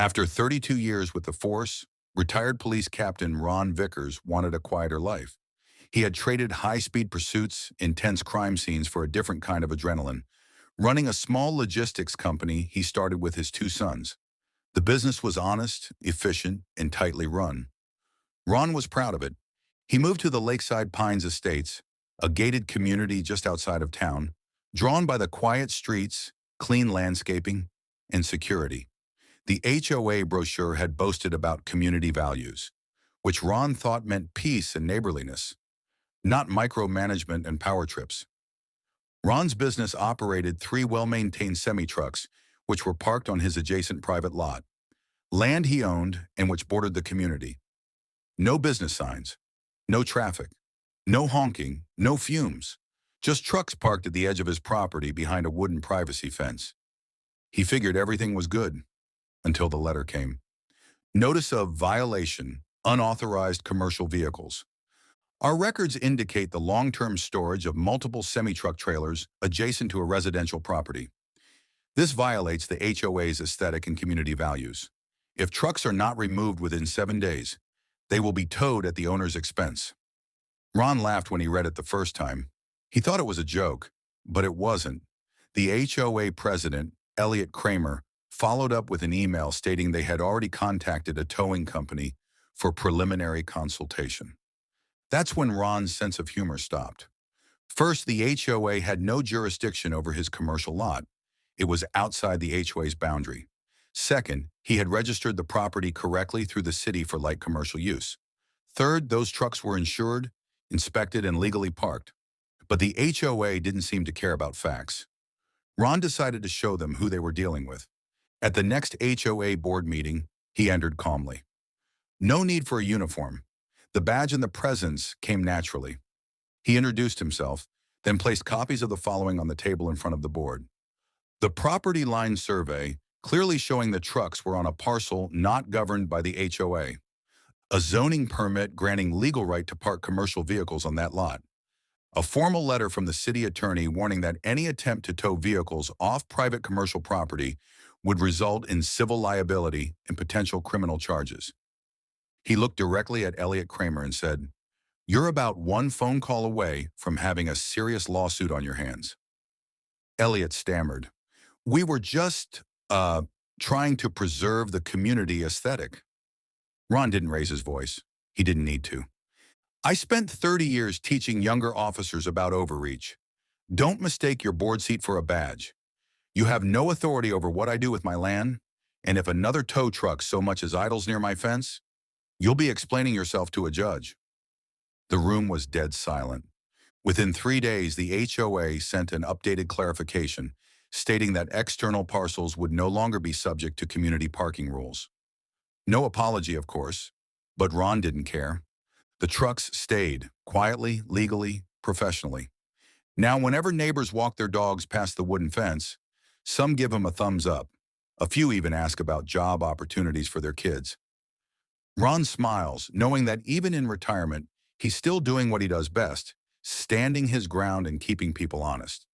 After 32 years with the force, retired police captain Ron Vickers wanted a quieter life. He had traded high-speed pursuits, intense crime scenes for a different kind of adrenaline. Running a small logistics company, he started with his two sons. The business was honest, efficient, and tightly run. Ron was proud of it. He moved to the Lakeside Pines Estates, a gated community just outside of town, drawn by the quiet streets, clean landscaping, and security. The HOA brochure had boasted about community values, which Ron thought meant peace and neighborliness, not micromanagement and power trips. Ron's business operated three well-maintained semi-trucks, which were parked on his adjacent private lot, land he owned and which bordered the community. No business signs, no traffic, no honking, no fumes, just trucks parked at the edge of his property behind a wooden privacy fence. He figured everything was good until the letter came. Notice of violation, unauthorized commercial vehicles. Our records indicate the long-term storage of multiple semi-truck trailers adjacent to a residential property. This violates the HOA's aesthetic and community values. If trucks are not removed within 7 days, they will be towed at the owner's expense. Ron laughed when he read it the first time. He thought it was a joke, but it wasn't. The HOA president, Elliot Kramer, followed up with an email stating they had already contacted a towing company for preliminary consultation. That's when Ron's sense of humor stopped. First, the HOA had no jurisdiction over his commercial lot. It was outside the HOA's boundary. Second, he had registered the property correctly through the city for light commercial use. Third, those trucks were insured, inspected, and legally parked. But the HOA didn't seem to care about facts. Ron decided to show them who they were dealing with. At the next HOA board meeting, he entered calmly. No need for a uniform. The badge and the presence came naturally. He introduced himself, then placed copies of the following on the table in front of the board. The property line survey, clearly showing the trucks were on a parcel not governed by the HOA. A zoning permit granting legal right to park commercial vehicles on that lot. A formal letter from the city attorney warning that any attempt to tow vehicles off private commercial property would result in civil liability and potential criminal charges. He looked directly at Elliot Kramer and said, "You're about one phone call away from having a serious lawsuit on your hands." Elliot stammered, "We were just, trying to preserve the community aesthetic." Ron didn't raise his voice. He didn't need to. "I spent 30 years teaching younger officers about overreach. Don't mistake your board seat for a badge. You have no authority over what I do with my land, and if another tow truck so much as idles near my fence, you'll be explaining yourself to a judge." The room was dead silent. Within 3 days, the HOA sent an updated clarification, stating that external parcels would no longer be subject to community parking rules. No apology, of course, but Ron didn't care. The trucks stayed, quietly, legally, professionally. Now, whenever neighbors walk their dogs past the wooden fence, some give him a thumbs up. A few even ask about job opportunities for their kids. Ron smiles, knowing that even in retirement, he's still doing what he does best, standing his ground and keeping people honest.